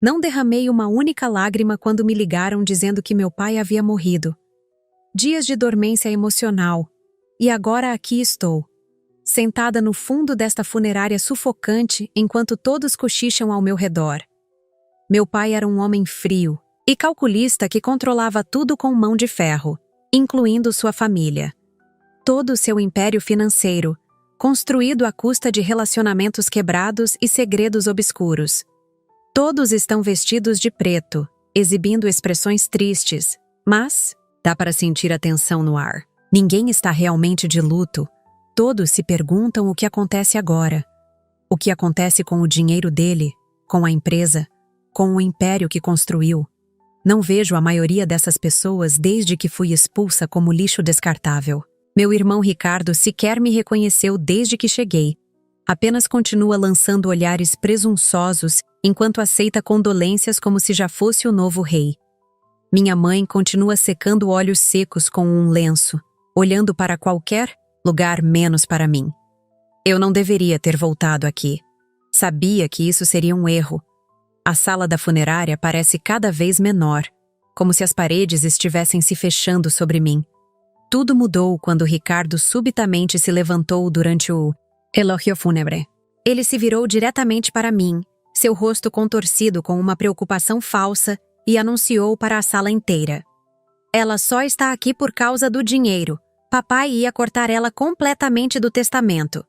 Não derramei uma única lágrima quando me ligaram dizendo que meu pai havia morrido. Dias de dormência emocional. E agora aqui estou, sentada no fundo desta funerária sufocante enquanto todos cochicham ao meu redor. Meu pai era um homem frio e calculista que controlava tudo com mão de ferro, incluindo sua família. Todo o seu império financeiro, construído à custa de relacionamentos quebrados e segredos obscuros. Todos estão vestidos de preto, exibindo expressões tristes, mas dá para sentir a tensão no ar. Ninguém está realmente de luto. Todos se perguntam o que acontece agora. O que acontece com o dinheiro dele, com a empresa, com o império que construiu. Não vejo a maioria dessas pessoas desde que fui expulsa como lixo descartável. Meu irmão Ricardo sequer me reconheceu desde que cheguei. Apenas continua lançando olhares presunçosos enquanto aceita condolências como se já fosse o novo rei. Minha mãe continua secando olhos secos com um lenço, olhando para qualquer lugar menos para mim. Eu não deveria ter voltado aqui. Sabia que isso seria um erro. A sala da funerária parece cada vez menor, como se as paredes estivessem se fechando sobre mim. Tudo mudou quando Ricardo subitamente se levantou durante o elogio fúnebre. Ele se virou diretamente para mim, seu rosto contorcido com uma preocupação falsa, e anunciou para a sala inteira. Ela só está aqui por causa do dinheiro. Papai ia cortar ela completamente do testamento.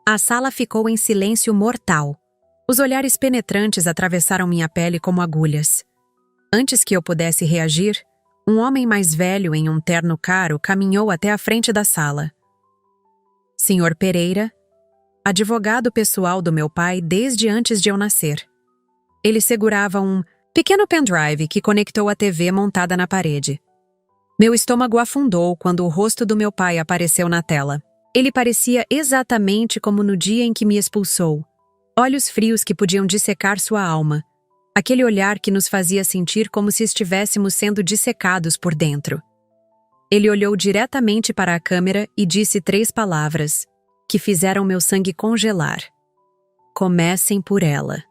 A sala ficou em silêncio mortal. Os olhares penetrantes atravessaram minha pele como agulhas. Antes que eu pudesse reagir, um homem mais velho em um terno caro caminhou até a frente da sala. Senhor Pereira, advogado pessoal do meu pai desde antes de eu nascer. Ele segurava um pequeno pendrive que conectou a TV montada na parede. Meu estômago afundou quando o rosto do meu pai apareceu na tela. Ele parecia exatamente como no dia em que me expulsou. Olhos frios que podiam dissecar sua alma. Aquele olhar que nos fazia sentir como se estivéssemos sendo dissecados por dentro. Ele olhou diretamente para a câmera e disse 3 palavras, que fizeram meu sangue congelar. Comecem por ela.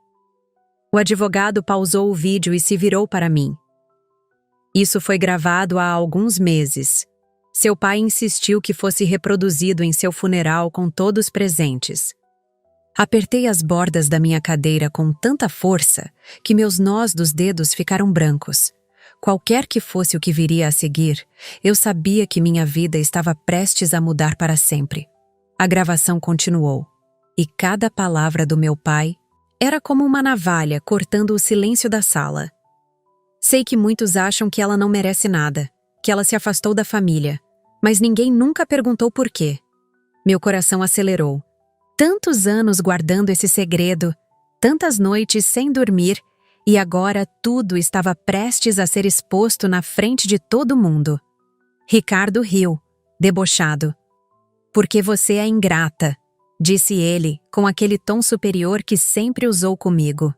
O advogado pausou o vídeo e se virou para mim. Isso foi gravado há alguns meses. Seu pai insistiu que fosse reproduzido em seu funeral com todos presentes. Apertei as bordas da minha cadeira com tanta força que meus nós dos dedos ficaram brancos. Qualquer que fosse o que viria a seguir, eu sabia que minha vida estava prestes a mudar para sempre. A gravação continuou, e cada palavra do meu pai era como uma navalha cortando o silêncio da sala. Sei que muitos acham que ela não merece nada, que ela se afastou da família, mas ninguém nunca perguntou por quê. Meu coração acelerou. Tantos anos guardando esse segredo, tantas noites sem dormir, e agora tudo estava prestes a ser exposto na frente de todo mundo. Ricardo riu, debochado. Porque você é ingrata, disse ele, com aquele tom superior que sempre usou comigo.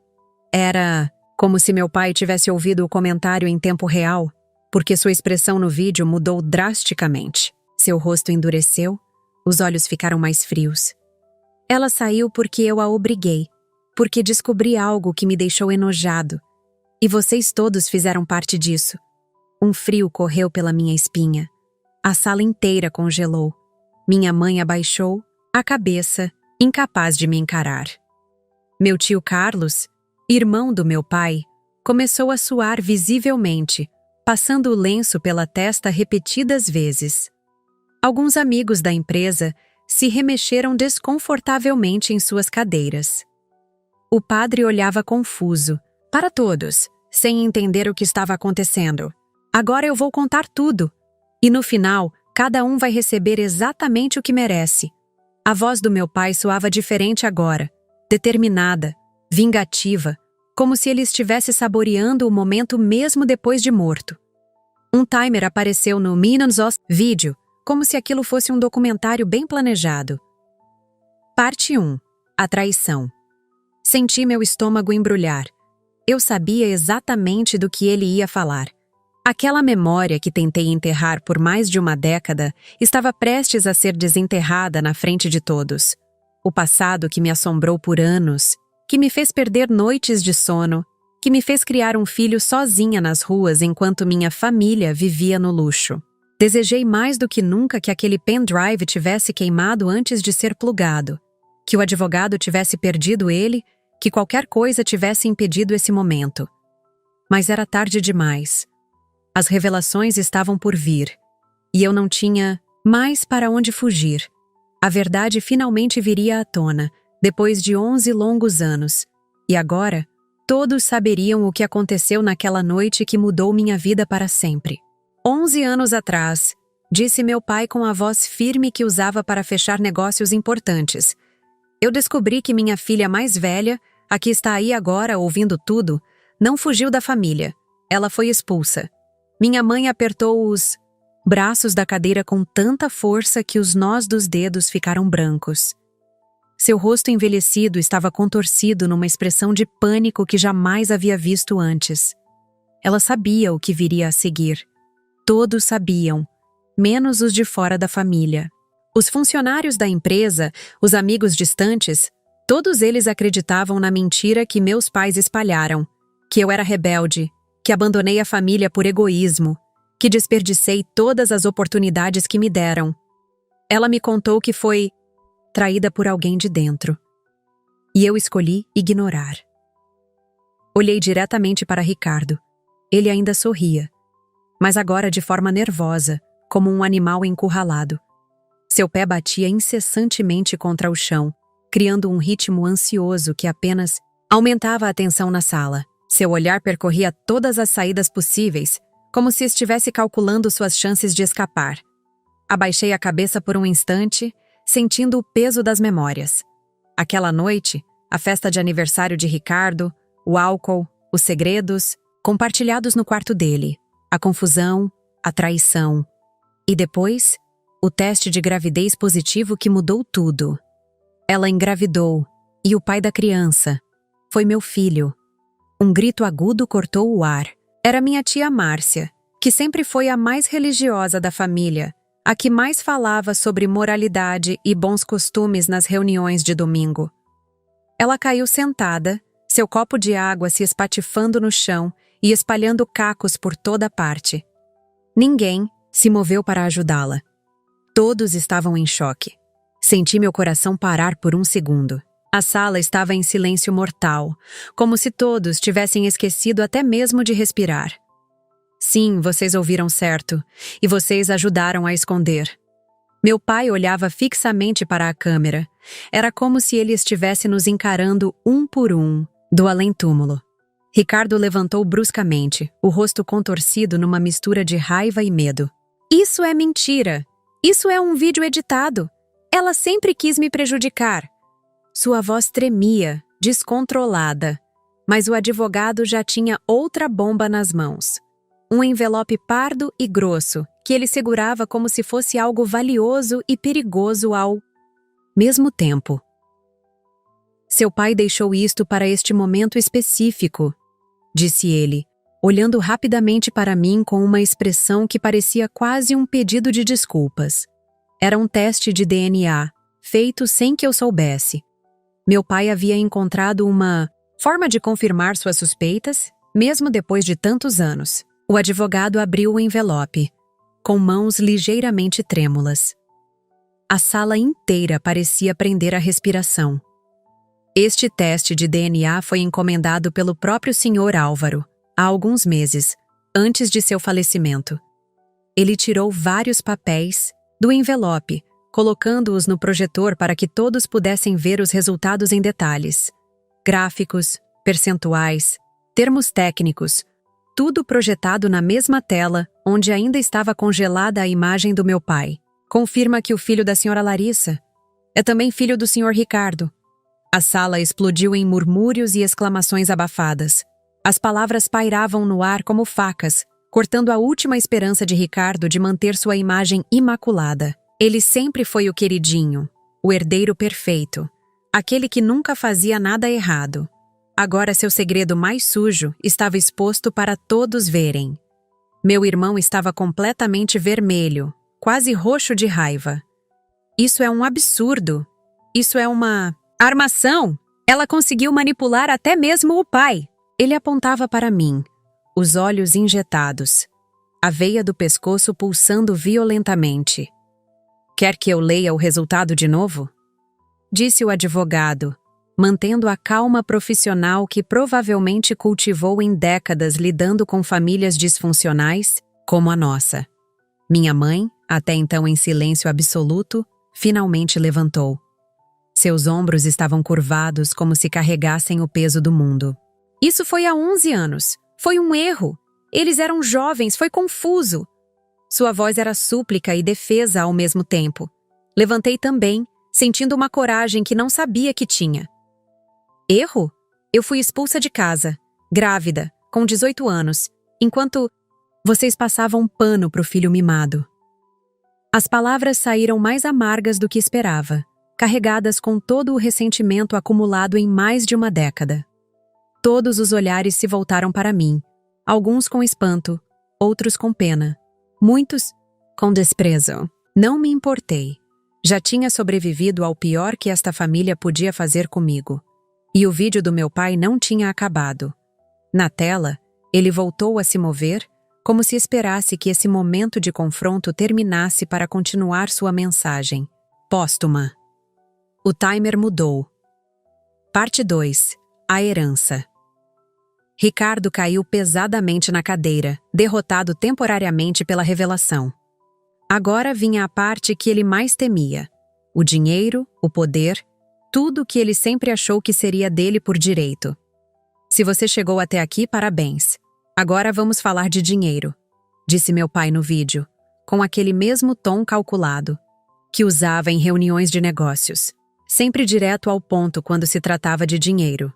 Era como se meu pai tivesse ouvido o comentário em tempo real, porque sua expressão no vídeo mudou drasticamente. Seu rosto endureceu, os olhos ficaram mais frios. Ela saiu porque eu a obriguei, porque descobri algo que me deixou enojado. E vocês todos fizeram parte disso. Um frio correu pela minha espinha. A sala inteira congelou. Minha mãe abaixou a cabeça, incapaz de me encarar. Meu tio Carlos, irmão do meu pai, começou a suar visivelmente, passando o lenço pela testa repetidas vezes. Alguns amigos da empresa se remexeram desconfortavelmente em suas cadeiras. O padre olhava confuso, para todos, sem entender o que estava acontecendo. Agora eu vou contar tudo. E no final, cada um vai receber exatamente o que merece. A voz do meu pai soava diferente agora, determinada, vingativa, como se ele estivesse saboreando o momento mesmo depois de morto. Um timer apareceu no Minons of vídeo, como se aquilo fosse um documentário bem planejado. Parte 1. A traição. Senti meu estômago embrulhar. Eu sabia exatamente do que ele ia falar. Aquela memória que tentei enterrar por mais de uma década estava prestes a ser desenterrada na frente de todos. O passado que me assombrou por anos, que me fez perder noites de sono, que me fez criar um filho sozinha nas ruas enquanto minha família vivia no luxo. Desejei mais do que nunca que aquele pendrive tivesse queimado antes de ser plugado, que o advogado tivesse perdido ele, que qualquer coisa tivesse impedido esse momento. Mas era tarde demais. As revelações estavam por vir, e eu não tinha mais para onde fugir. A verdade finalmente viria à tona, depois de 11 longos anos, e agora todos saberiam o que aconteceu naquela noite que mudou minha vida para sempre. 11 anos atrás, disse meu pai com a voz firme que usava para fechar negócios importantes. Eu descobri que minha filha mais velha, a que está aí agora ouvindo tudo, não fugiu da família. Ela foi expulsa. Minha mãe apertou os braços da cadeira com tanta força que os nós dos dedos ficaram brancos. Seu rosto envelhecido estava contorcido numa expressão de pânico que jamais havia visto antes. Ela sabia o que viria a seguir. Todos sabiam, menos os de fora da família. Os funcionários da empresa, os amigos distantes, todos eles acreditavam na mentira que meus pais espalharam, que eu era rebelde, que abandonei a família por egoísmo, que desperdicei todas as oportunidades que me deram. Ela me contou que foi traída por alguém de dentro. E eu escolhi ignorar. Olhei diretamente para Ricardo. Ele ainda sorria, mas agora de forma nervosa, como um animal encurralado. Seu pé batia incessantemente contra o chão, criando um ritmo ansioso que apenas aumentava a tensão na sala. Seu olhar percorria todas as saídas possíveis, como se estivesse calculando suas chances de escapar. Abaixei a cabeça por um instante, sentindo o peso das memórias. Aquela noite, a festa de aniversário de Ricardo, o álcool, os segredos, compartilhados no quarto dele, a confusão, a traição. E depois, o teste de gravidez positivo que mudou tudo. Ela engravidou, e o pai da criança foi meu filho. Um grito agudo cortou o ar. Era minha tia Márcia, que sempre foi a mais religiosa da família, a que mais falava sobre moralidade e bons costumes nas reuniões de domingo. Ela caiu sentada, seu copo de água se espatifando no chão e espalhando cacos por toda parte. Ninguém se moveu para ajudá-la. Todos estavam em choque. Senti meu coração parar por um segundo. A sala estava em silêncio mortal, como se todos tivessem esquecido até mesmo de respirar. Sim, vocês ouviram certo, e vocês ajudaram a esconder. Meu pai olhava fixamente para a câmera. Era como se ele estivesse nos encarando um por um, do além-túmulo. Ricardo levantou bruscamente, o rosto contorcido numa mistura de raiva e medo. Isso é mentira! Isso é um vídeo editado! Ela sempre quis me prejudicar! Sua voz tremia, descontrolada, mas o advogado já tinha outra bomba nas mãos. Um envelope pardo e grosso, que ele segurava como se fosse algo valioso e perigoso ao mesmo tempo. Seu pai deixou isto para este momento específico, disse ele, olhando rapidamente para mim com uma expressão que parecia quase um pedido de desculpas. Era um teste de DNA, feito sem que eu soubesse. Meu pai havia encontrado uma forma de confirmar suas suspeitas, mesmo depois de tantos anos. O advogado abriu o envelope, com mãos ligeiramente trêmulas. A sala inteira parecia prender a respiração. Este teste de DNA foi encomendado pelo próprio Sr. Álvaro, há alguns meses, antes de seu falecimento. Ele tirou vários papéis do envelope, colocando-os no projetor para que todos pudessem ver os resultados em detalhes. Gráficos, percentuais, termos técnicos, tudo projetado na mesma tela, onde ainda estava congelada a imagem do meu pai. Confirma que o filho da senhora Larissa é também filho do senhor Ricardo. A sala explodiu em murmúrios e exclamações abafadas. As palavras pairavam no ar como facas, cortando a última esperança de Ricardo de manter sua imagem imaculada. Ele sempre foi o queridinho, o herdeiro perfeito, aquele que nunca fazia nada errado. Agora seu segredo mais sujo estava exposto para todos verem. Meu irmão estava completamente vermelho, quase roxo de raiva. Isso é um absurdo. Isso é uma armação. Ela conseguiu manipular até mesmo o pai. Ele apontava para mim, os olhos injetados, a veia do pescoço pulsando violentamente. Quer que eu leia o resultado de novo? Disse o advogado, mantendo a calma profissional que provavelmente cultivou em décadas lidando com famílias disfuncionais como a nossa. Minha mãe, até então em silêncio absoluto, finalmente levantou. Seus ombros estavam curvados como se carregassem o peso do mundo. Isso foi há 11 anos. Foi um erro. Eles eram jovens, foi confuso. Sua voz era súplica e defesa ao mesmo tempo. Levantei também, sentindo uma coragem que não sabia que tinha. Erro? Eu fui expulsa de casa, grávida, com 18 anos, enquanto vocês passavam pano pro filho mimado. As palavras saíram mais amargas do que esperava, carregadas com todo o ressentimento acumulado em mais de uma década. Todos os olhares se voltaram para mim, alguns com espanto, outros com pena, muitos com desprezo. Não me importei. Já tinha sobrevivido ao pior que esta família podia fazer comigo. E o vídeo do meu pai não tinha acabado. Na tela, ele voltou a se mover, como se esperasse que esse momento de confronto terminasse para continuar sua mensagem, póstuma. O timer mudou. Parte 2. A herança. Ricardo caiu pesadamente na cadeira, derrotado temporariamente pela revelação. Agora vinha a parte que ele mais temia. O dinheiro, o poder, tudo que ele sempre achou que seria dele por direito. Se você chegou até aqui, parabéns. Agora vamos falar de dinheiro, disse meu pai no vídeo, com aquele mesmo tom calculado, que usava em reuniões de negócios, sempre direto ao ponto quando se tratava de dinheiro.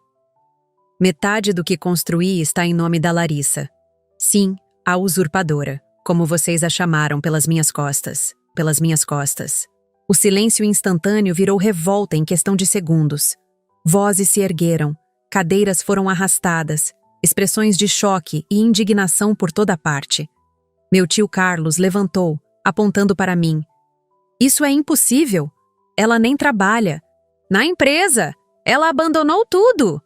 Metade do que construí está em nome da Larissa. Sim, a usurpadora, como vocês a chamaram pelas minhas costas. O silêncio instantâneo virou revolta em questão de segundos. Vozes se ergueram, cadeiras foram arrastadas, expressões de choque e indignação por toda parte. Meu tio Carlos levantou, apontando para mim. Isso é impossível. Ela nem trabalha. Na empresa! Ela abandonou tudo!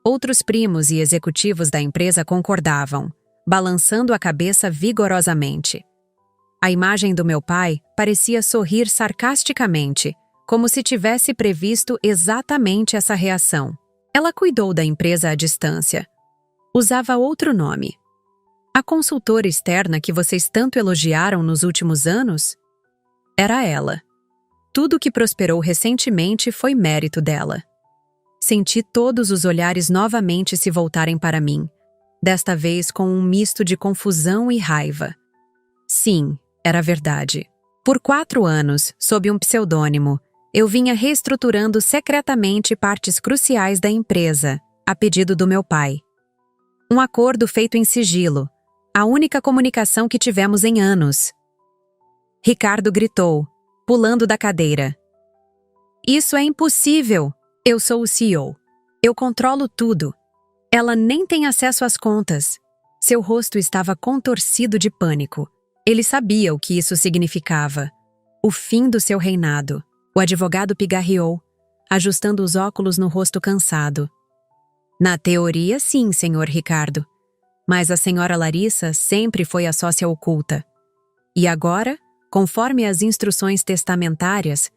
Outros primos e executivos da empresa concordavam, balançando a cabeça vigorosamente. A imagem do meu pai parecia sorrir sarcasticamente, como se tivesse previsto exatamente essa reação. Ela cuidou da empresa à distância. Usava outro nome. A consultora externa que vocês tanto elogiaram nos últimos anos? Era ela. Tudo que prosperou recentemente foi mérito dela. Senti todos os olhares novamente se voltarem para mim, desta vez com um misto de confusão e raiva. Sim, era verdade. Por 4 anos, sob um pseudônimo, eu vinha reestruturando secretamente partes cruciais da empresa, a pedido do meu pai. Um acordo feito em sigilo, a única comunicação que tivemos em anos. Ricardo gritou, pulando da cadeira. Isso é impossível! Eu sou o CEO. Eu controlo tudo. Ela nem tem acesso às contas. Seu rosto estava contorcido de pânico. Ele sabia o que isso significava. O fim do seu reinado. O advogado pigarreou, ajustando os óculos no rosto cansado. Na teoria, sim, senhor Ricardo. Mas a senhora Larissa sempre foi a sócia oculta. E agora, conforme as instruções testamentárias,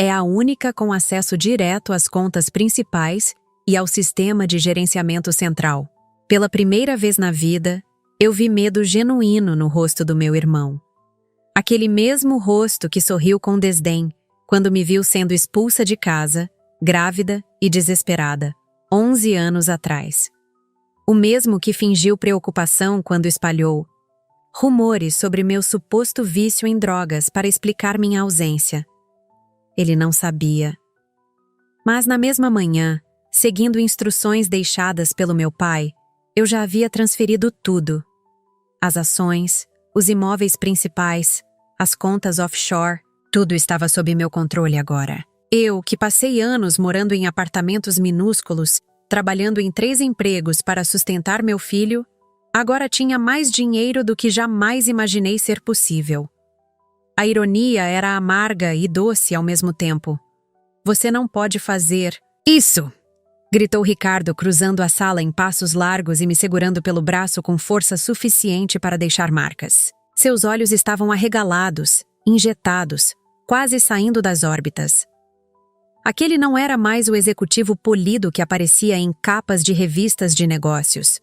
é a única com acesso direto às contas principais e ao sistema de gerenciamento central. Pela primeira vez na vida, eu vi medo genuíno no rosto do meu irmão. Aquele mesmo rosto que sorriu com desdém quando me viu sendo expulsa de casa, grávida e desesperada, 11 anos atrás. O mesmo que fingiu preocupação quando espalhou rumores sobre meu suposto vício em drogas para explicar minha ausência. Ele não sabia. Mas na mesma manhã, seguindo instruções deixadas pelo meu pai, eu já havia transferido tudo. As ações, os imóveis principais, as contas offshore, tudo estava sob meu controle agora. Eu, que passei anos morando em apartamentos minúsculos, trabalhando em 3 empregos para sustentar meu filho, agora tinha mais dinheiro do que jamais imaginei ser possível. A ironia era amarga e doce ao mesmo tempo. Você não pode fazer isso! gritou Ricardo, cruzando a sala em passos largos e me segurando pelo braço com força suficiente para deixar marcas. Seus olhos estavam arregalados, injetados, quase saindo das órbitas. Aquele não era mais o executivo polido que aparecia em capas de revistas de negócios.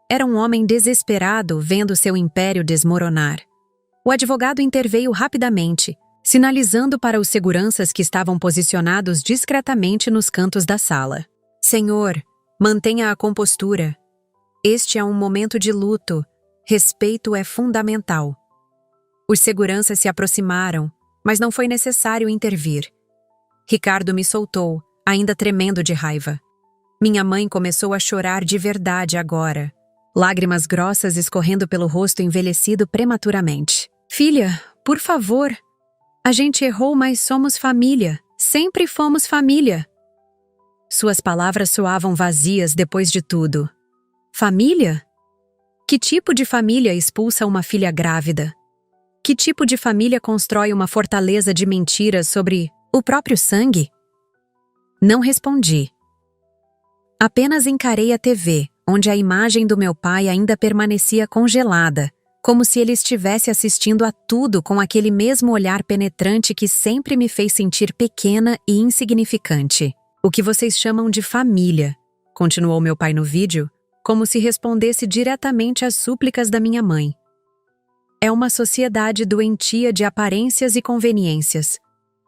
Era um homem desesperado vendo seu império desmoronar. O advogado interveio rapidamente, sinalizando para os seguranças que estavam posicionados discretamente nos cantos da sala. Senhor, mantenha a compostura. Este é um momento de luto. Respeito é fundamental. Os seguranças se aproximaram, mas não foi necessário intervir. Ricardo me soltou, ainda tremendo de raiva. Minha mãe começou a chorar de verdade agora, lágrimas grossas escorrendo pelo rosto envelhecido prematuramente. Filha, por favor. A gente errou, mas somos família. Sempre fomos família. Suas palavras soavam vazias depois de tudo. Família? Que tipo de família expulsa uma filha grávida? Que tipo de família constrói uma fortaleza de mentiras sobre o próprio sangue? Não respondi. Apenas encarei a TV, onde a imagem do meu pai ainda permanecia congelada, como se ele estivesse assistindo a tudo com aquele mesmo olhar penetrante que sempre me fez sentir pequena e insignificante. O que vocês chamam de família, continuou meu pai no vídeo, como se respondesse diretamente às súplicas da minha mãe. É uma sociedade doentia de aparências e conveniências.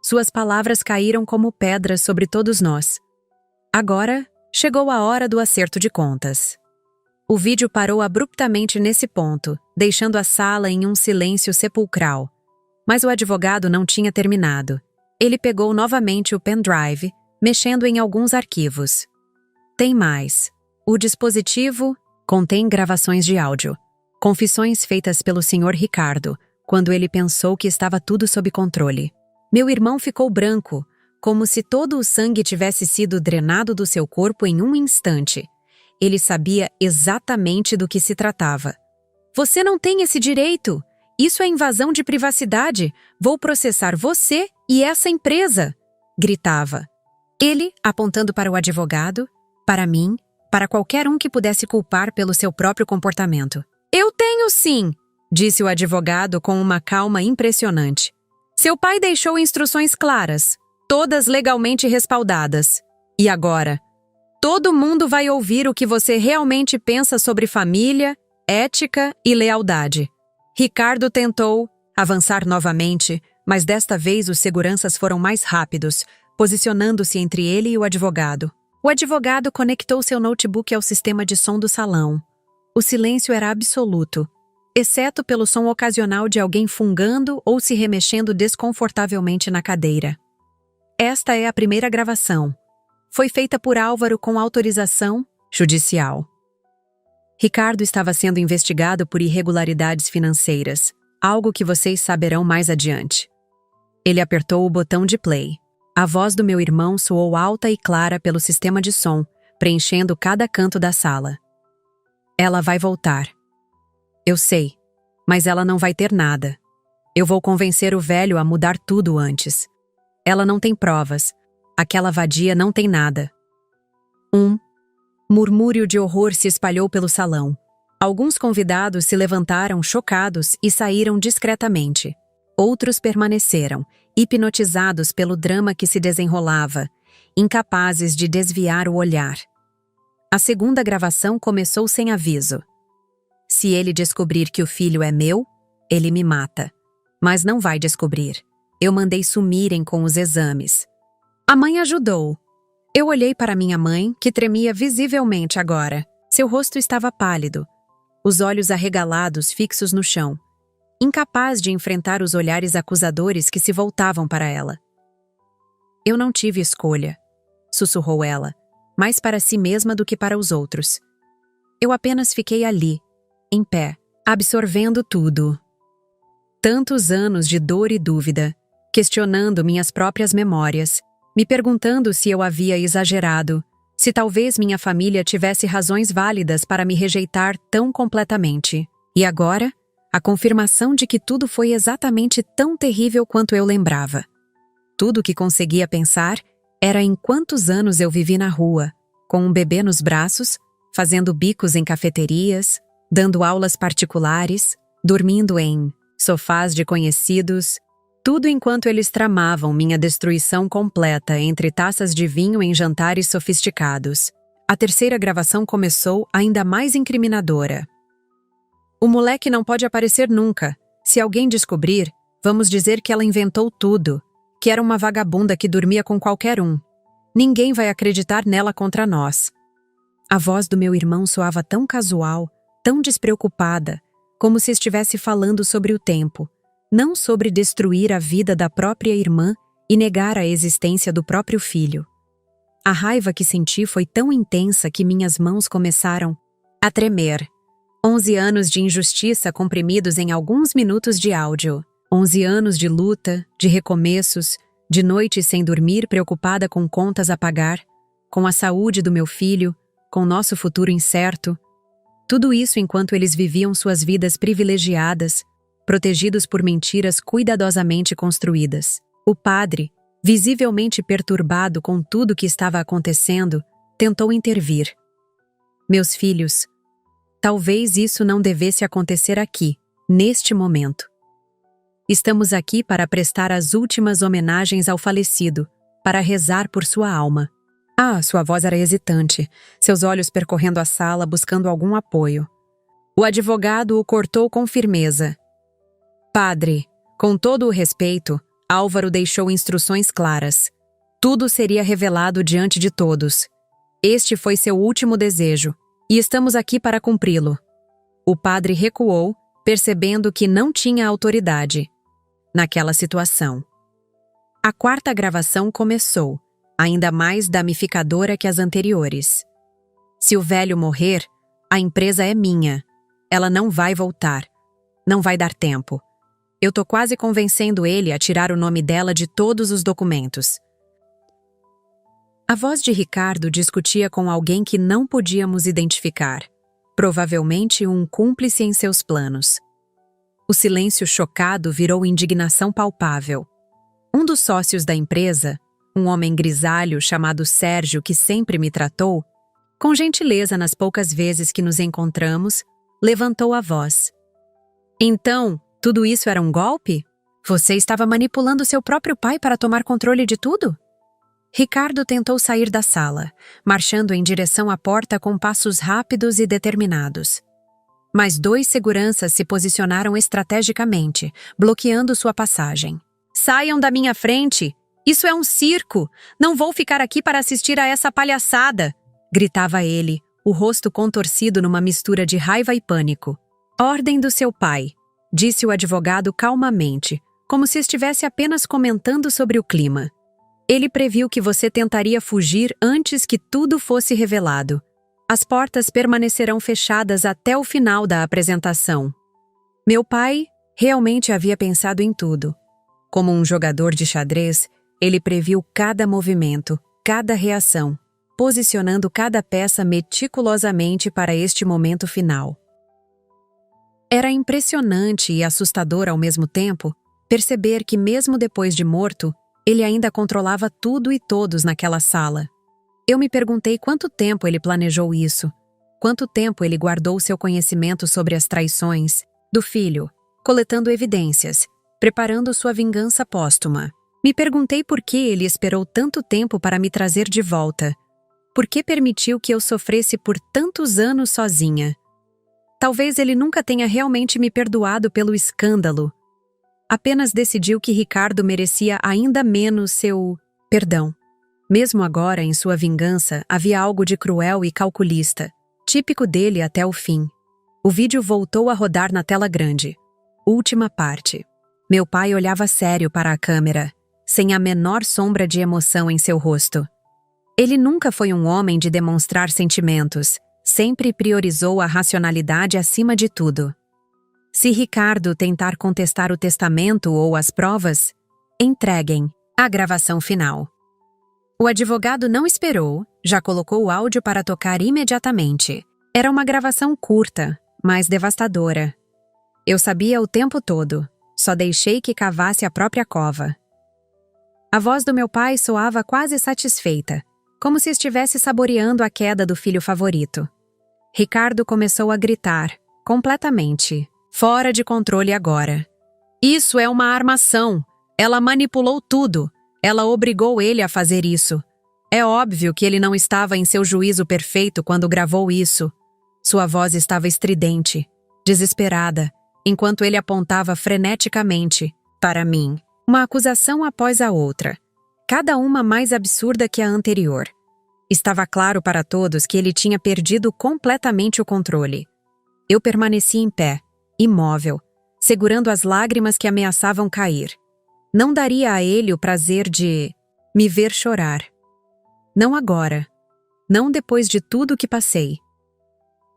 Suas palavras caíram como pedras sobre todos nós. Agora, chegou a hora do acerto de contas. O vídeo parou abruptamente nesse ponto, deixando a sala em um silêncio sepulcral. Mas o advogado não tinha terminado. Ele pegou novamente o pendrive, mexendo em alguns arquivos. Tem mais. O dispositivo contém gravações de áudio. Confissões feitas pelo Sr. Ricardo, quando ele pensou que estava tudo sob controle. Meu irmão ficou branco, como se todo o sangue tivesse sido drenado do seu corpo em um instante. Ele sabia exatamente do que se tratava. Você não tem esse direito! Isso é invasão de privacidade! Vou processar você e essa empresa! Gritava. Ele, apontando para o advogado, para mim, para qualquer um que pudesse culpar pelo seu próprio comportamento. Eu tenho sim! Disse o advogado com uma calma impressionante. Seu pai deixou instruções claras, todas legalmente respaldadas. E agora? Todo mundo vai ouvir o que você realmente pensa sobre família, ética e lealdade. Ricardo tentou avançar novamente, mas desta vez os seguranças foram mais rápidos, posicionando-se entre ele e o advogado. O advogado conectou seu notebook ao sistema de som do salão. O silêncio era absoluto, exceto pelo som ocasional de alguém fungando ou se remexendo desconfortavelmente na cadeira. Esta é a primeira gravação. Foi feita por Álvaro com autorização judicial. Ricardo estava sendo investigado por irregularidades financeiras, algo que vocês saberão mais adiante. Ele apertou o botão de play. A voz do meu irmão soou alta e clara pelo sistema de som, preenchendo cada canto da sala. Ela vai voltar. Eu sei, mas ela não vai ter nada. Eu vou convencer o velho a mudar tudo antes. Ela não tem provas. Aquela vadia não tem nada. Murmúrio de horror se espalhou pelo salão. Alguns convidados se levantaram chocados e saíram discretamente. Outros permaneceram, hipnotizados pelo drama que se desenrolava, incapazes de desviar o olhar. A segunda gravação começou sem aviso. Se ele descobrir que o filho é meu, ele me mata. Mas não vai descobrir. Eu mandei sumirem com os exames. A mãe ajudou. Eu olhei para minha mãe, que tremia visivelmente agora. Seu rosto estava pálido, os olhos arregalados fixos no chão, incapaz de enfrentar os olhares acusadores que se voltavam para ela. Eu não tive escolha, sussurrou ela, mais para si mesma do que para os outros. Eu apenas fiquei ali, em pé, absorvendo tudo. Tantos anos de dor e dúvida, questionando minhas próprias memórias, me perguntando se eu havia exagerado, se talvez minha família tivesse razões válidas para me rejeitar tão completamente. E agora, a confirmação de que tudo foi exatamente tão terrível quanto eu lembrava. Tudo o que conseguia pensar era em quantos anos eu vivi na rua, com um bebê nos braços, fazendo bicos em cafeterias, dando aulas particulares, dormindo em sofás de conhecidos, tudo enquanto eles tramavam minha destruição completa entre taças de vinho em jantares sofisticados. A terceira gravação começou ainda mais incriminadora. O moleque não pode aparecer nunca. Se alguém descobrir, vamos dizer que ela inventou tudo, que era uma vagabunda que dormia com qualquer um. Ninguém vai acreditar nela contra nós. A voz do meu irmão soava tão casual, tão despreocupada, como se estivesse falando sobre o tempo, não sobre destruir a vida da própria irmã e negar a existência do próprio filho. A raiva que senti foi tão intensa que minhas mãos começaram a tremer. 11 anos de injustiça comprimidos em alguns minutos de áudio. 11 anos de luta, de recomeços, de noites sem dormir preocupada com contas a pagar, com a saúde do meu filho, com nosso futuro incerto. Tudo isso enquanto eles viviam suas vidas privilegiadas, protegidos por mentiras cuidadosamente construídas. O padre, visivelmente perturbado com tudo que estava acontecendo, tentou intervir. Meus filhos, talvez isso não devesse acontecer aqui, neste momento. Estamos aqui para prestar as últimas homenagens ao falecido, para rezar por sua alma. Sua voz era hesitante, seus olhos percorrendo a sala buscando algum apoio. O advogado o cortou com firmeza. Padre, com todo o respeito, Álvaro deixou instruções claras. Tudo seria revelado diante de todos. Este foi seu último desejo, e estamos aqui para cumpri-lo. O padre recuou, percebendo que não tinha autoridade naquela situação. A quarta gravação começou, ainda mais damificadora que as anteriores. Se o velho morrer, a empresa é minha. Ela não vai voltar. Não vai dar tempo. Eu tô quase convencendo ele a tirar o nome dela de todos os documentos. A voz de Ricardo discutia com alguém que não podíamos identificar. Provavelmente um cúmplice em seus planos. O silêncio chocado virou indignação palpável. Um dos sócios da empresa, um homem grisalho chamado Sérgio que sempre me tratou, com gentileza nas poucas vezes que nos encontramos, levantou a voz. Então, tudo isso era um golpe? Você estava manipulando seu próprio pai para tomar controle de tudo? Ricardo tentou sair da sala, marchando em direção à porta com passos rápidos e determinados. Mas 2 seguranças se posicionaram estrategicamente, bloqueando sua passagem. Saiam da minha frente! Isso é um circo! Não vou ficar aqui para assistir a essa palhaçada! Gritava ele, o rosto contorcido numa mistura de raiva e pânico. Ordem do seu pai, disse o advogado calmamente, como se estivesse apenas comentando sobre o clima. Ele previu que você tentaria fugir antes que tudo fosse revelado. As portas permanecerão fechadas até o final da apresentação. Meu pai realmente havia pensado em tudo. Como um jogador de xadrez, ele previu cada movimento, cada reação, posicionando cada peça meticulosamente para este momento final. Era impressionante e assustador ao mesmo tempo perceber que mesmo depois de morto, ele ainda controlava tudo e todos naquela sala. Eu me perguntei quanto tempo ele planejou isso, quanto tempo ele guardou seu conhecimento sobre as traições do filho, coletando evidências, preparando sua vingança póstuma. Me perguntei por que ele esperou tanto tempo para me trazer de volta. Por que permitiu que eu sofresse por tantos anos sozinha? Talvez ele nunca tenha realmente me perdoado pelo escândalo. Apenas decidiu que Ricardo merecia ainda menos seu perdão. Mesmo agora, em sua vingança, havia algo de cruel e calculista, típico dele até o fim. O vídeo voltou a rodar na tela grande. Última parte. Meu pai olhava sério para a câmera, sem a menor sombra de emoção em seu rosto. Ele nunca foi um homem de demonstrar sentimentos, sempre priorizou a racionalidade acima de tudo. Se Ricardo tentar contestar o testamento ou as provas, entreguem a gravação final. O advogado não esperou, já colocou o áudio para tocar imediatamente. Era uma gravação curta, mas devastadora. Eu sabia o tempo todo, só deixei que cavasse a própria cova. A voz do meu pai soava quase satisfeita, como se estivesse saboreando a queda do filho favorito. Ricardo começou a gritar, completamente, fora de controle agora. Isso é uma armação! Ela manipulou tudo! Ela obrigou ele a fazer isso. É óbvio que ele não estava em seu juízo perfeito quando gravou isso. Sua voz estava estridente, desesperada, enquanto ele apontava freneticamente para mim, uma acusação após a outra, cada uma mais absurda que a anterior. Estava claro para todos que ele tinha perdido completamente o controle. Eu permaneci em pé, imóvel, segurando as lágrimas que ameaçavam cair. Não daria a ele o prazer de me ver chorar. Não agora. Não depois de tudo que passei.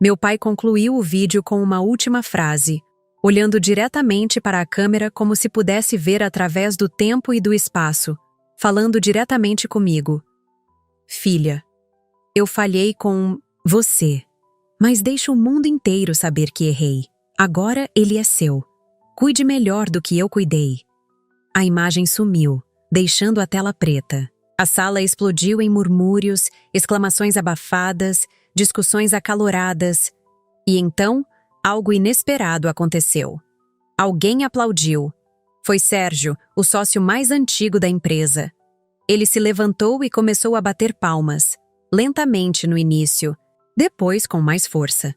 Meu pai concluiu o vídeo com uma última frase, olhando diretamente para a câmera como se pudesse ver através do tempo e do espaço, falando diretamente comigo. Filha, eu falhei com você, mas deixe o mundo inteiro saber que errei. Agora ele é seu. Cuide melhor do que eu cuidei. A imagem sumiu, deixando a tela preta. A sala explodiu em murmúrios, exclamações abafadas, discussões acaloradas. E então, algo inesperado aconteceu. Alguém aplaudiu. Foi Sérgio, o sócio mais antigo da empresa. Ele se levantou e começou a bater palmas, lentamente no início, depois com mais força.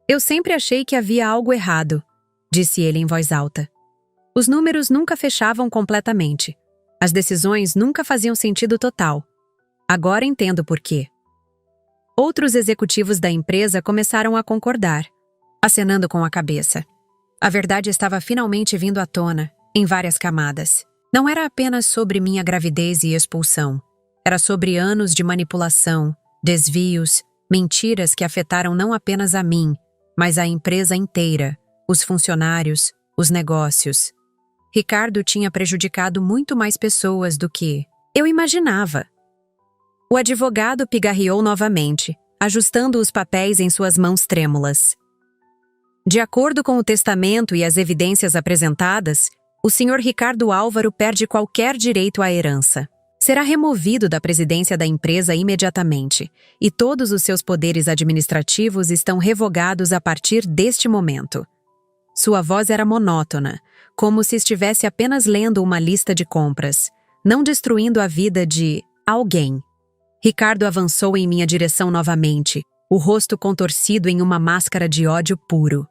Eu sempre achei que havia algo errado, disse ele em voz alta. Os números nunca fechavam completamente. As decisões nunca faziam sentido total. Agora entendo por quê. Outros executivos da empresa começaram a concordar, acenando com a cabeça. A verdade estava finalmente vindo à tona, em várias camadas. Não era apenas sobre minha gravidez e expulsão. Era sobre anos de manipulação, desvios, mentiras que afetaram não apenas a mim, mas a empresa inteira, os funcionários, os negócios. Ricardo tinha prejudicado muito mais pessoas do que eu imaginava. O advogado pigarreou novamente, ajustando os papéis em suas mãos trêmulas. De acordo com o testamento e as evidências apresentadas, o Sr. Ricardo Álvaro perde qualquer direito à herança. Será removido da presidência da empresa imediatamente, e todos os seus poderes administrativos estão revogados a partir deste momento. Sua voz era monótona, como se estivesse apenas lendo uma lista de compras, não destruindo a vida de alguém. Ricardo avançou em minha direção novamente, o rosto contorcido em uma máscara de ódio puro.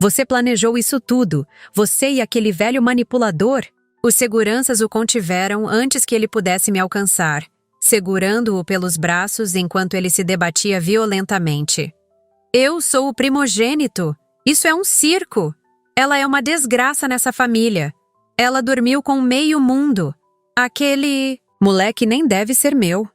Você planejou isso tudo, você e aquele velho manipulador? Os seguranças o contiveram antes que ele pudesse me alcançar, segurando-o pelos braços enquanto ele se debatia violentamente. Eu sou o primogênito! Isso é um circo! Ela é uma desgraça nessa família. Ela dormiu com meio mundo. Aquele moleque nem deve ser meu.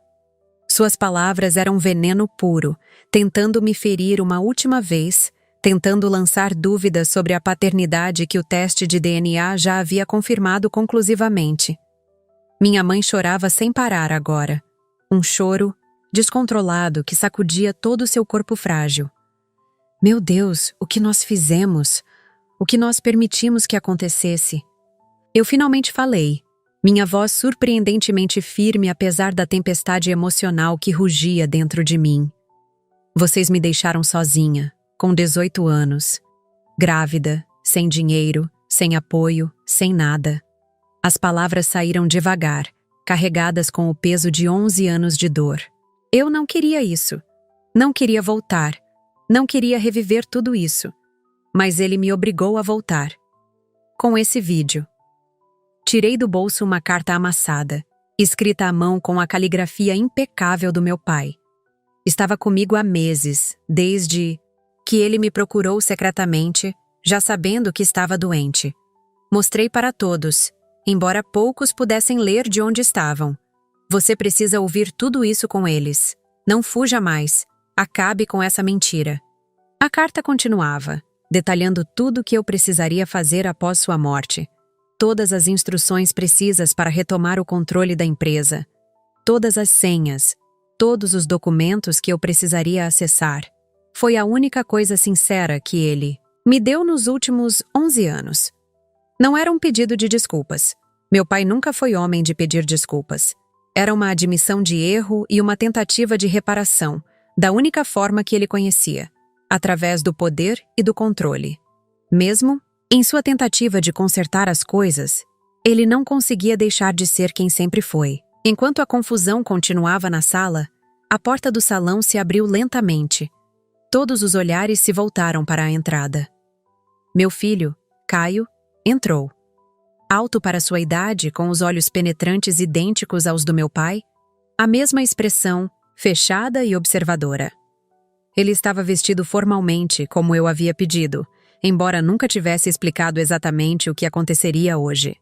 Suas palavras eram veneno puro, tentando me ferir uma última vez, tentando lançar dúvidas sobre a paternidade que o teste de DNA já havia confirmado conclusivamente. Minha mãe chorava sem parar agora. Um choro descontrolado que sacudia todo o seu corpo frágil. Meu Deus, o que nós fizemos? O que nós permitimos que acontecesse? Eu finalmente falei, minha voz surpreendentemente firme apesar da tempestade emocional que rugia dentro de mim. Vocês me deixaram sozinha, com 18 anos, grávida, sem dinheiro, sem apoio, sem nada. As palavras saíram devagar, carregadas com o peso de 11 anos de dor. Eu não queria isso. Não queria voltar. Não queria reviver tudo isso. Mas ele me obrigou a voltar. Com esse vídeo. Tirei do bolso uma carta amassada, escrita à mão com a caligrafia impecável do meu pai. Estava comigo há meses, desde que ele me procurou secretamente, já sabendo que estava doente. Mostrei para todos, embora poucos pudessem ler de onde estavam. Você precisa ouvir tudo isso com eles. Não fuja mais. Acabe com essa mentira. A carta continuava, detalhando tudo o que eu precisaria fazer após sua morte. Todas as instruções precisas para retomar o controle da empresa. Todas as senhas. Todos os documentos que eu precisaria acessar. Foi a única coisa sincera que ele me deu nos últimos 11 anos. Não era um pedido de desculpas. Meu pai nunca foi homem de pedir desculpas. Era uma admissão de erro e uma tentativa de reparação, da única forma que ele conhecia, através do poder e do controle. Mesmo em sua tentativa de consertar as coisas, ele não conseguia deixar de ser quem sempre foi. Enquanto a confusão continuava na sala, a porta do salão se abriu lentamente. Todos os olhares se voltaram para a entrada. Meu filho, Caio, entrou. Alto para sua idade, com os olhos penetrantes idênticos aos do meu pai, a mesma expressão, fechada e observadora. Ele estava vestido formalmente, como eu havia pedido, embora nunca tivesse explicado exatamente o que aconteceria hoje.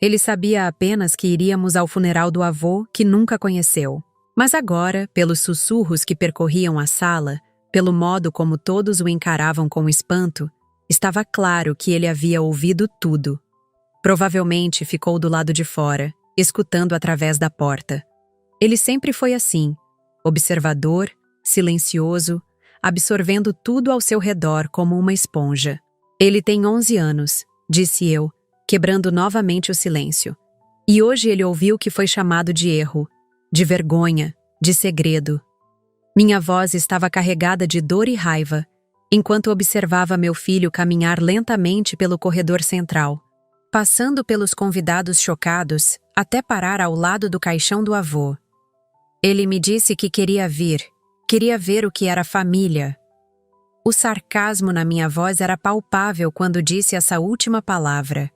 Ele sabia apenas que iríamos ao funeral do avô que nunca conheceu. Mas agora, pelos sussurros que percorriam a sala, pelo modo como todos o encaravam com espanto, estava claro que ele havia ouvido tudo. Provavelmente ficou do lado de fora, escutando através da porta. Ele sempre foi assim, observador, silencioso, absorvendo tudo ao seu redor como uma esponja. Ele tem 11 anos, disse eu, quebrando novamente o silêncio. E hoje ele ouviu que foi chamado de erro, de vergonha, de segredo. Minha voz estava carregada de dor e raiva, enquanto observava meu filho caminhar lentamente pelo corredor central, passando pelos convidados chocados até parar ao lado do caixão do avô. Ele me disse que queria ver o que era família. O sarcasmo na minha voz era palpável quando disse essa última palavra.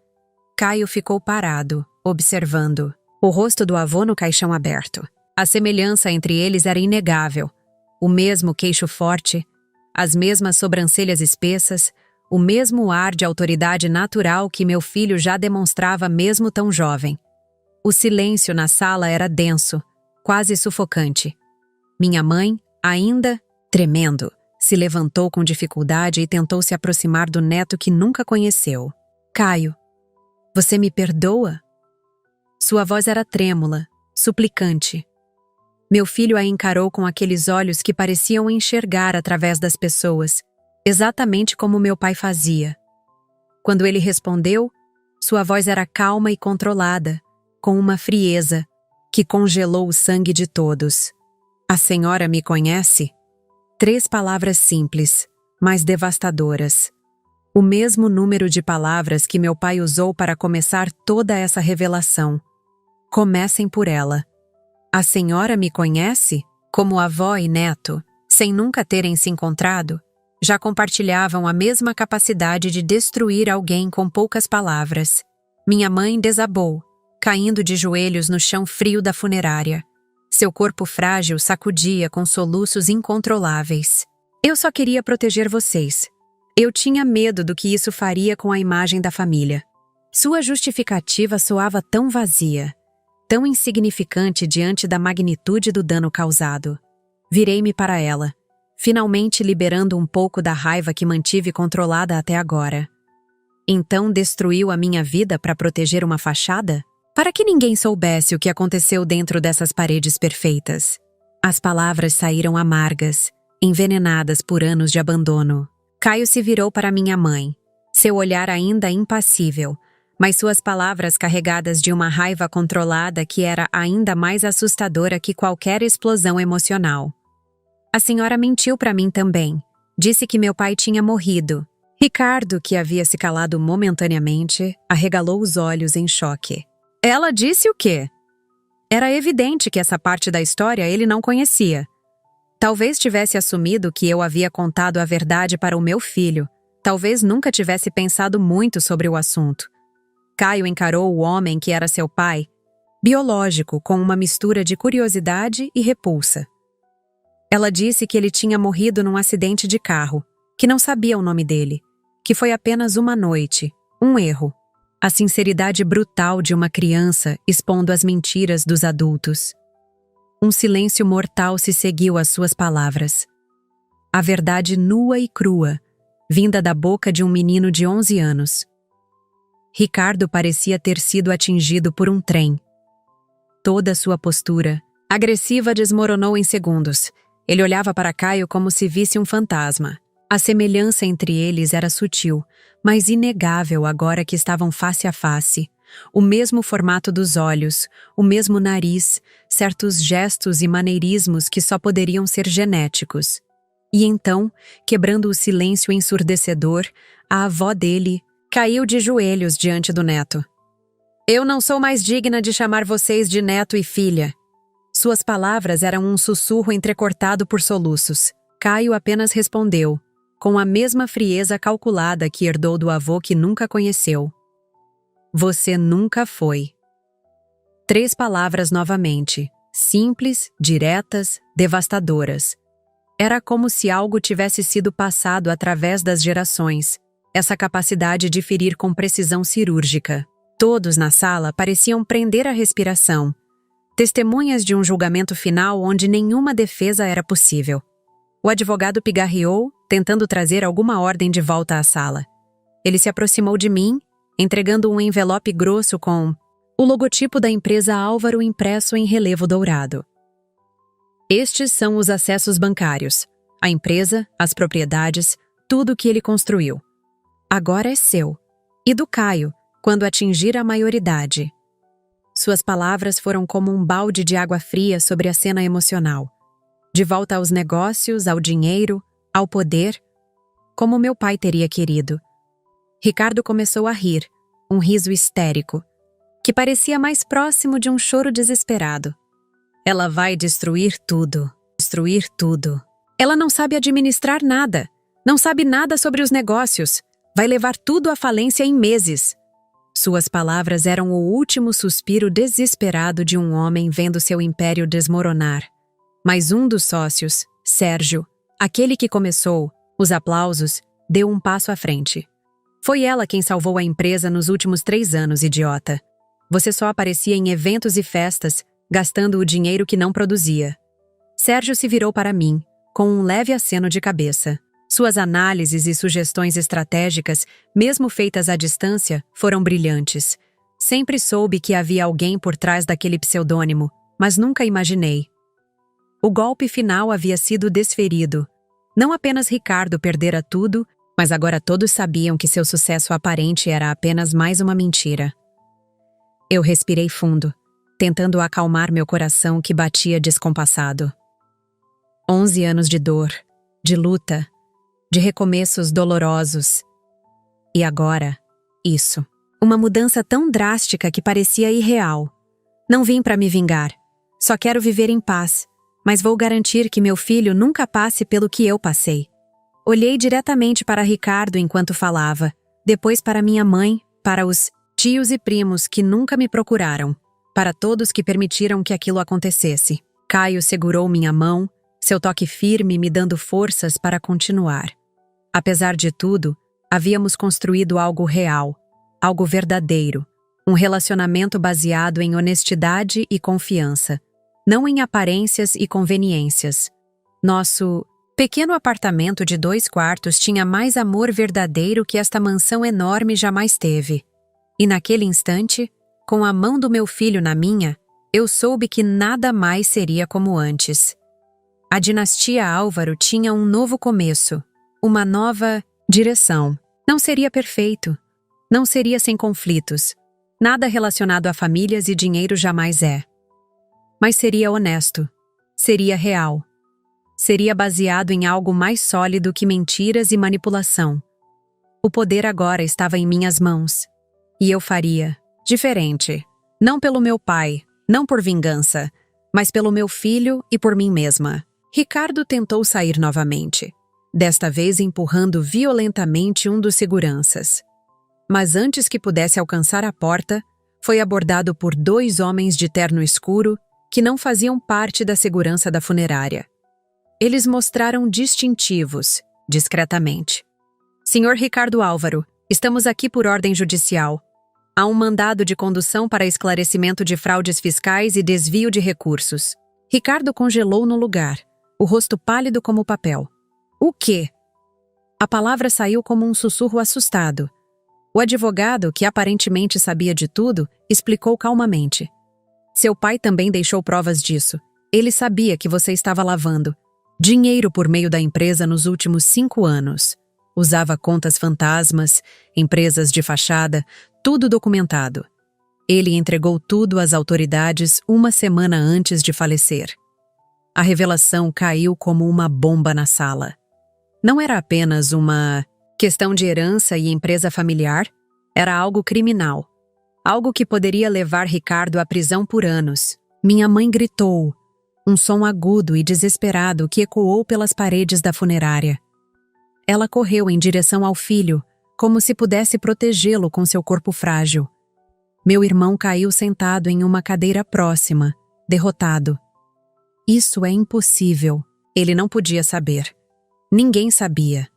Caio ficou parado, observando, o rosto do avô no caixão aberto. A semelhança entre eles era inegável. O mesmo queixo forte, as mesmas sobrancelhas espessas, o mesmo ar de autoridade natural que meu filho já demonstrava mesmo tão jovem. O silêncio na sala era denso, quase sufocante. Minha mãe, ainda tremendo, se levantou com dificuldade e tentou se aproximar do neto que nunca conheceu. Caio, você me perdoa? Sua voz era trêmula, suplicante. Meu filho a encarou com aqueles olhos que pareciam enxergar através das pessoas, exatamente como meu pai fazia. Quando ele respondeu, sua voz era calma e controlada, com uma frieza que congelou o sangue de todos. A senhora me conhece? 3 palavras simples, mas devastadoras. O mesmo número de palavras que meu pai usou para começar toda essa revelação. Comecem por ela. A senhora me conhece? Como avó e neto, sem nunca terem se encontrado, já compartilhavam a mesma capacidade de destruir alguém com poucas palavras. Minha mãe desabou, caindo de joelhos no chão frio da funerária. Seu corpo frágil sacudia com soluços incontroláveis. Eu só queria proteger vocês. Eu tinha medo do que isso faria com a imagem da família. Sua justificativa soava tão vazia, tão insignificante diante da magnitude do dano causado. Virei-me para ela, finalmente liberando um pouco da raiva que mantive controlada até agora. Então destruiu a minha vida para proteger uma fachada? Para que ninguém soubesse o que aconteceu dentro dessas paredes perfeitas. As palavras saíram amargas, envenenadas por anos de abandono. Caio se virou para minha mãe, seu olhar ainda impassível, mas suas palavras carregadas de uma raiva controlada que era ainda mais assustadora que qualquer explosão emocional. A senhora mentiu para mim também. Disse que meu pai tinha morrido. Ricardo, que havia se calado momentaneamente, arregalou os olhos em choque. Ela disse o quê? Era evidente que essa parte da história ele não conhecia. Talvez tivesse assumido que eu havia contado a verdade para o meu filho. Talvez nunca tivesse pensado muito sobre o assunto. Caio encarou o homem que era seu pai, biológico, com uma mistura de curiosidade e repulsa. Ela disse que ele tinha morrido num acidente de carro, que não sabia o nome dele, que foi apenas uma noite, um erro. A sinceridade brutal de uma criança expondo as mentiras dos adultos. Um silêncio mortal se seguiu às suas palavras. A verdade nua e crua, vinda da boca de um menino de 11 anos. Ricardo parecia ter sido atingido por um trem. Toda sua postura, agressiva, desmoronou em segundos. Ele olhava para Caio como se visse um fantasma. A semelhança entre eles era sutil, mas inegável agora que estavam face a face. o mesmo formato dos olhos, o mesmo nariz, certos gestos e maneirismos que só poderiam ser genéticos. E então, quebrando o silêncio ensurdecedor, a avó dele caiu de joelhos diante do neto. Eu não sou mais digna de chamar vocês de neto e filha. Suas palavras eram um sussurro entrecortado por soluços. Caio apenas respondeu, com a mesma frieza calculada que herdou do avô que nunca conheceu. Você nunca foi. 3 palavras novamente, simples, diretas, devastadoras. Era como se algo tivesse sido passado através das gerações, essa capacidade de ferir com precisão cirúrgica. Todos na sala pareciam prender a respiração, testemunhas de um julgamento final onde nenhuma defesa era possível. O advogado pigarreou, tentando trazer alguma ordem de volta à sala. Ele se aproximou de mim, entregando um envelope grosso com o logotipo da empresa Álvaro impresso em relevo dourado. Estes são os acessos bancários, a empresa, as propriedades, tudo o que ele construiu. Agora é seu. E do Caio, quando atingir a maioridade. Suas palavras foram como um balde de água fria sobre a cena emocional. De volta aos negócios, ao dinheiro, ao poder, como meu pai teria querido. Ricardo começou a rir, um riso histérico, que parecia mais próximo de um choro desesperado. Ela vai destruir tudo, destruir tudo. Ela não sabe administrar nada, não sabe nada sobre os negócios, vai levar tudo à falência em meses. Suas palavras eram o último suspiro desesperado de um homem vendo seu império desmoronar. Mas um dos sócios, Sérgio, aquele que começou os aplausos, deu um passo à frente. Foi ela quem salvou a empresa nos últimos 3 anos, idiota. Você só aparecia em eventos e festas, gastando o dinheiro que não produzia. Sérgio se virou para mim, com um leve aceno de cabeça. Suas análises e sugestões estratégicas, mesmo feitas à distância, foram brilhantes. Sempre soube que havia alguém por trás daquele pseudônimo, mas nunca imaginei. O golpe final havia sido desferido. Não apenas Ricardo perdera tudo, mas agora todos sabiam que seu sucesso aparente era apenas mais uma mentira. Eu respirei fundo, tentando acalmar meu coração que batia descompassado. 11 anos de dor, de luta, de recomeços dolorosos. E agora, isso. Uma mudança tão drástica que parecia irreal. Não vim para me vingar. Só quero viver em paz, mas vou garantir que meu filho nunca passe pelo que eu passei. Olhei diretamente para Ricardo enquanto falava, depois para minha mãe, para os tios e primos que nunca me procuraram, para todos que permitiram que aquilo acontecesse. Caio segurou minha mão, seu toque firme me dando forças para continuar. Apesar de tudo, havíamos construído algo real, algo verdadeiro, um relacionamento baseado em honestidade e confiança, não em aparências e conveniências. Nosso pequeno apartamento de 2 quartos tinha mais amor verdadeiro que esta mansão enorme jamais teve. E naquele instante, com a mão do meu filho na minha, eu soube que nada mais seria como antes. A dinastia Álvaro tinha um novo começo, uma nova direção. Não seria perfeito, não seria sem conflitos. Nada relacionado a famílias e dinheiro jamais é. Mas seria honesto, seria real. Seria baseado em algo mais sólido que mentiras e manipulação. O poder agora estava em minhas mãos. E eu faria diferente. Não pelo meu pai, não por vingança, mas pelo meu filho e por mim mesma. Ricardo tentou sair novamente, desta vez empurrando violentamente um dos seguranças. Mas antes que pudesse alcançar a porta, foi abordado por 2 homens de terno escuro que não faziam parte da segurança da funerária. Eles mostraram distintivos, discretamente. Senhor Ricardo Álvaro, estamos aqui por ordem judicial. Há um mandado de condução para esclarecimento de fraudes fiscais e desvio de recursos. Ricardo congelou no lugar, o rosto pálido como papel. O quê? A palavra saiu como um sussurro assustado. O advogado, que aparentemente sabia de tudo, explicou calmamente. Seu pai também deixou provas disso. Ele sabia que você estava lavando dinheiro por meio da empresa nos últimos 5 anos. Usava contas fantasmas, empresas de fachada, tudo documentado. Ele entregou tudo às autoridades uma semana antes de falecer. A revelação caiu como uma bomba na sala. Não era apenas uma questão de herança e empresa familiar, era algo criminal. Algo que poderia levar Ricardo à prisão por anos. Minha mãe gritou, um som agudo e desesperado que ecoou pelas paredes da funerária. Ela correu em direção ao filho, como se pudesse protegê-lo com seu corpo frágil. Meu irmão caiu sentado em uma cadeira próxima, derrotado. Isso é impossível. Ele não podia saber. Ninguém sabia.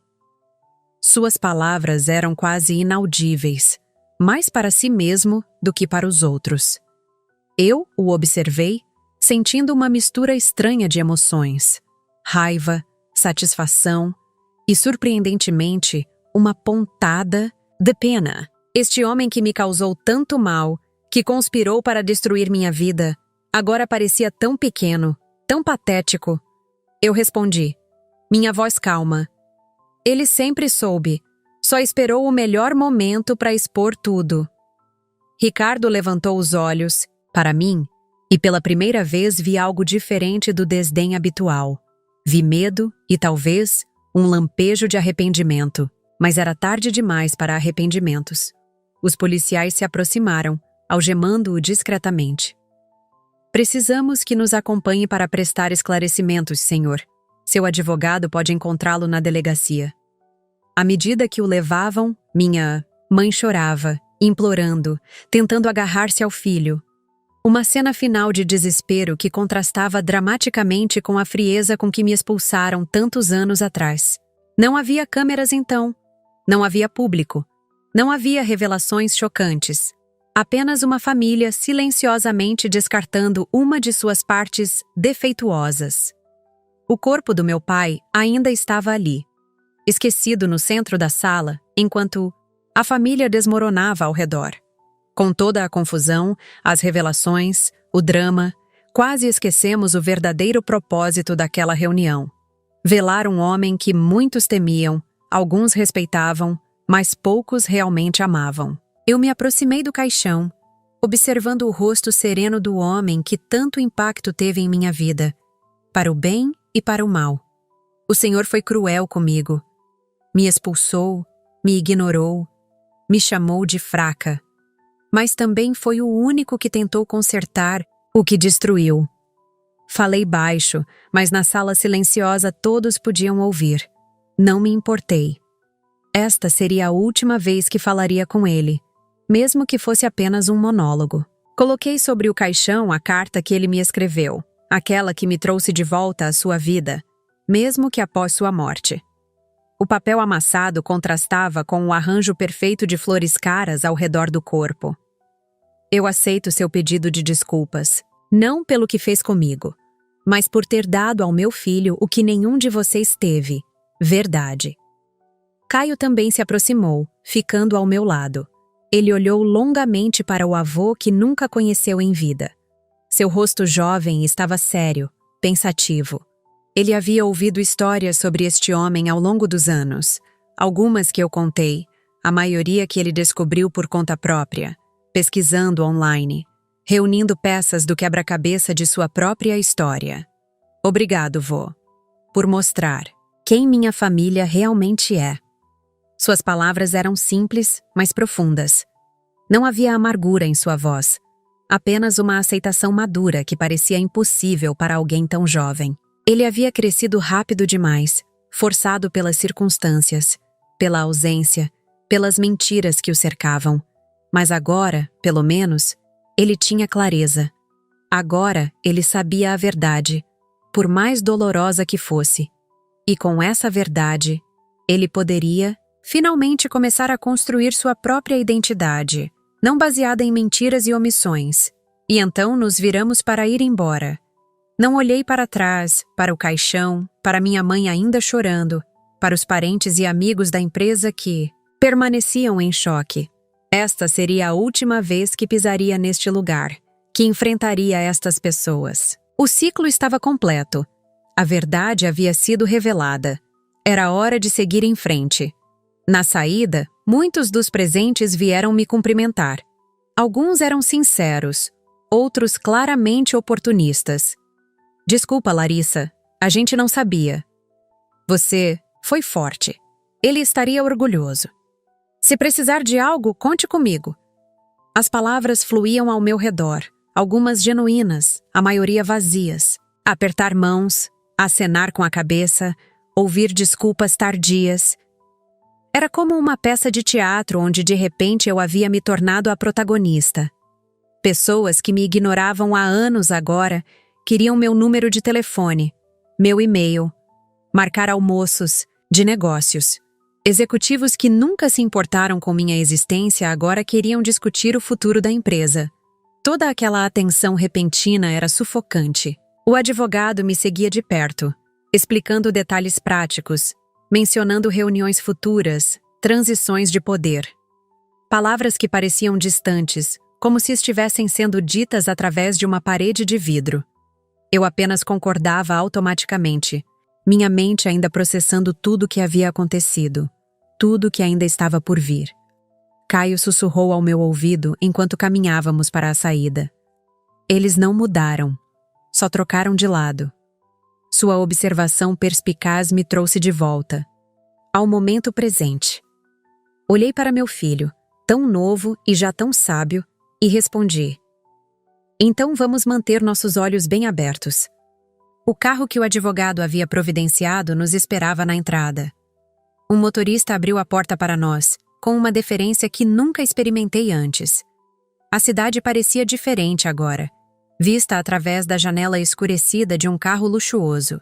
Suas palavras eram quase inaudíveis, mais para si mesmo do que para os outros. Eu o observei, sentindo uma mistura estranha de emoções, raiva, satisfação e, surpreendentemente, uma pontada de pena. Este homem que me causou tanto mal, que conspirou para destruir minha vida, agora parecia tão pequeno, tão patético. Eu respondi, minha voz calma. Ele sempre soube, só esperou o melhor momento para expor tudo. Ricardo levantou os olhos, para mim, e pela primeira vez vi algo diferente do desdém habitual. Vi medo e, talvez, um lampejo de arrependimento, mas era tarde demais para arrependimentos. Os policiais se aproximaram, algemando-o discretamente. Precisamos que nos acompanhe para prestar esclarecimentos, senhor. Seu advogado pode encontrá-lo na delegacia. À medida que o levavam, minha mãe chorava, implorando, tentando agarrar-se ao filho. Uma cena final de desespero que contrastava dramaticamente com a frieza com que me expulsaram tantos anos atrás. Não havia câmeras então. Não havia público. Não havia revelações chocantes. Apenas uma família silenciosamente descartando uma de suas partes defeituosas. O corpo do meu pai ainda estava ali, esquecido no centro da sala, enquanto a família desmoronava ao redor. Com toda a confusão, as revelações, o drama, quase esquecemos o verdadeiro propósito daquela reunião. Velar um homem que muitos temiam, alguns respeitavam, mas poucos realmente amavam. Eu me aproximei do caixão, observando o rosto sereno do homem que tanto impacto teve em minha vida, para o bem e para o mal. O Senhor foi cruel comigo. Me expulsou, me ignorou, me chamou de fraca. Mas também foi o único que tentou consertar o que destruiu. Falei baixo, mas na sala silenciosa todos podiam ouvir. Não me importei. Esta seria a última vez que falaria com ele, mesmo que fosse apenas um monólogo. Coloquei sobre o caixão a carta que ele me escreveu, aquela que me trouxe de volta à sua vida, mesmo que após sua morte. O papel amassado contrastava com o arranjo perfeito de flores caras ao redor do corpo. Eu aceito seu pedido de desculpas, não pelo que fez comigo, mas por ter dado ao meu filho o que nenhum de vocês teve, verdade. Caio também se aproximou, ficando ao meu lado. Ele olhou longamente para o avô que nunca conheceu em vida. Seu rosto jovem estava sério, pensativo. Ele havia ouvido histórias sobre este homem ao longo dos anos, algumas que eu contei, a maioria que ele descobriu por conta própria, pesquisando online, reunindo peças do quebra-cabeça de sua própria história. Obrigado, vô, por mostrar quem minha família realmente é. Suas palavras eram simples, mas profundas. Não havia amargura em sua voz, apenas uma aceitação madura que parecia impossível para alguém tão jovem. Ele havia crescido rápido demais, forçado pelas circunstâncias, pela ausência, pelas mentiras que o cercavam. Mas agora, pelo menos, ele tinha clareza. Agora ele sabia a verdade, por mais dolorosa que fosse. E com essa verdade, ele poderia finalmente começar a construir sua própria identidade, não baseada em mentiras e omissões. E então nos viramos para ir embora. Não olhei para trás, para o caixão, para minha mãe ainda chorando, para os parentes e amigos da empresa que permaneciam em choque. Esta seria a última vez que pisaria neste lugar, que enfrentaria estas pessoas. O ciclo estava completo. A verdade havia sido revelada. Era hora de seguir em frente. Na saída, muitos dos presentes vieram me cumprimentar. Alguns eram sinceros, outros claramente oportunistas. Desculpa, Larissa, a gente não sabia. Você foi forte. Ele estaria orgulhoso. Se precisar de algo, conte comigo. As palavras fluíam ao meu redor, algumas genuínas, a maioria vazias. Apertar mãos, acenar com a cabeça, ouvir desculpas tardias. Era como uma peça de teatro onde de repente eu havia me tornado a protagonista. Pessoas que me ignoravam há anos agora queriam meu número de telefone, meu e-mail, marcar almoços, de negócios. Executivos que nunca se importaram com minha existência agora queriam discutir o futuro da empresa. Toda aquela atenção repentina era sufocante. O advogado me seguia de perto, explicando detalhes práticos, mencionando reuniões futuras, transições de poder. Palavras que pareciam distantes, como se estivessem sendo ditas através de uma parede de vidro. Eu apenas concordava automaticamente, minha mente ainda processando tudo o que havia acontecido, tudo que ainda estava por vir. Caio sussurrou ao meu ouvido enquanto caminhávamos para a saída. Eles não mudaram, só trocaram de lado. Sua observação perspicaz me trouxe de volta, ao momento presente. Olhei para meu filho, tão novo e já tão sábio, e respondi: então vamos manter nossos olhos bem abertos. O carro que o advogado havia providenciado nos esperava na entrada. Um motorista abriu a porta para nós, com uma deferência que nunca experimentei antes. A cidade parecia diferente agora, vista através da janela escurecida de um carro luxuoso.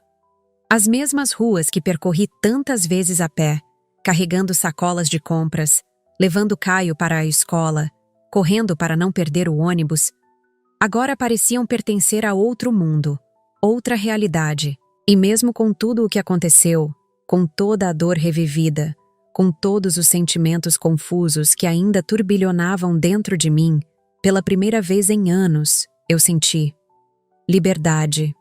As mesmas ruas que percorri tantas vezes a pé, carregando sacolas de compras, levando Caio para a escola, correndo para não perder o ônibus, agora pareciam pertencer a outro mundo, outra realidade. E mesmo com tudo o que aconteceu, com toda a dor revivida, com todos os sentimentos confusos que ainda turbilhonavam dentro de mim, pela primeira vez em anos, eu senti liberdade.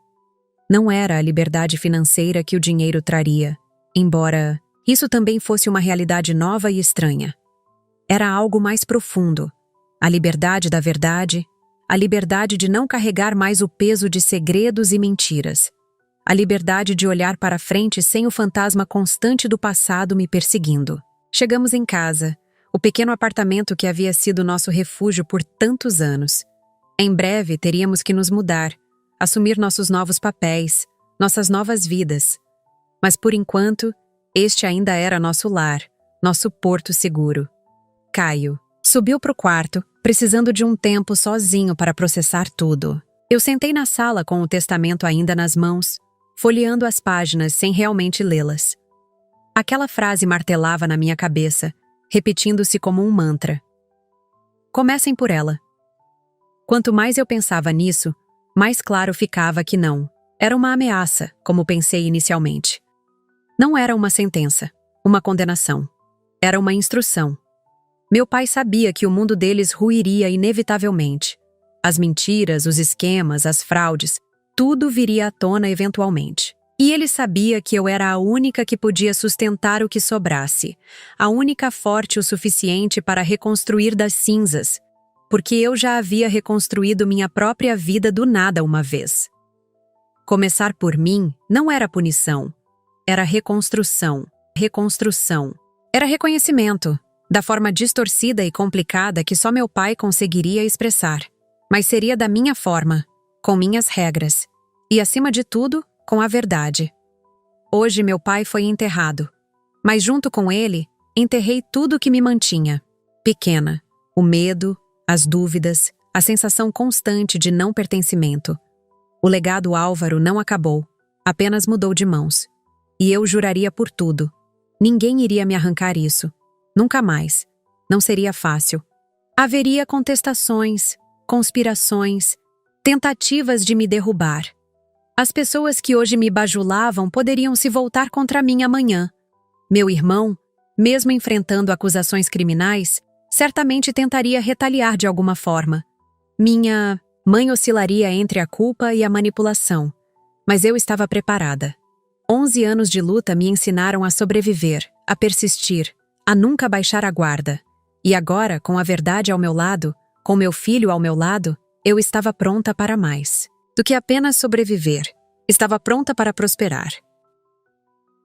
Não era a liberdade financeira que o dinheiro traria, embora isso também fosse uma realidade nova e estranha. Era algo mais profundo, a liberdade da verdade, a liberdade de não carregar mais o peso de segredos e mentiras, a liberdade de olhar para frente sem o fantasma constante do passado me perseguindo. Chegamos em casa, o pequeno apartamento que havia sido nosso refúgio por tantos anos. Em breve teríamos que nos mudar, assumir nossos novos papéis, nossas novas vidas. Mas por enquanto, este ainda era nosso lar, nosso porto seguro. Caio subiu para o quarto, precisando de um tempo sozinho para processar tudo. Eu sentei na sala com o testamento ainda nas mãos, folheando as páginas sem realmente lê-las. Aquela frase martelava na minha cabeça, repetindo-se como um mantra. Comecem por ela. Quanto mais eu pensava nisso, mais claro ficava que não. Era uma ameaça, como pensei inicialmente. Não era uma sentença, uma condenação. Era uma instrução. Meu pai sabia que o mundo deles ruiria inevitavelmente. As mentiras, os esquemas, as fraudes, tudo viria à tona eventualmente. E ele sabia que eu era a única que podia sustentar o que sobrasse, a única forte o suficiente para reconstruir das cinzas, porque eu já havia reconstruído minha própria vida do nada uma vez. Começar por mim não era punição, era reconstrução, Era reconhecimento, da forma distorcida e complicada que só meu pai conseguiria expressar, mas seria da minha forma, com minhas regras, e acima de tudo, com a verdade. Hoje meu pai foi enterrado, mas junto com ele, enterrei tudo que me mantinha. Pequena, o medo, as dúvidas, a sensação constante de não pertencimento. O legado Álvaro não acabou, apenas mudou de mãos. E eu juraria por tudo. Ninguém iria me arrancar isso. Nunca mais. Não seria fácil. Haveria contestações, conspirações, tentativas de me derrubar. As pessoas que hoje me bajulavam poderiam se voltar contra mim amanhã. Meu irmão, mesmo enfrentando acusações criminais, certamente tentaria retaliar de alguma forma. Minha mãe oscilaria entre a culpa e a manipulação, mas eu estava preparada. 11 anos de luta me ensinaram a sobreviver, a persistir, a nunca baixar a guarda. E agora, com a verdade ao meu lado, Com meu filho ao meu lado, eu estava pronta para mais do que apenas sobreviver. Estava pronta para prosperar.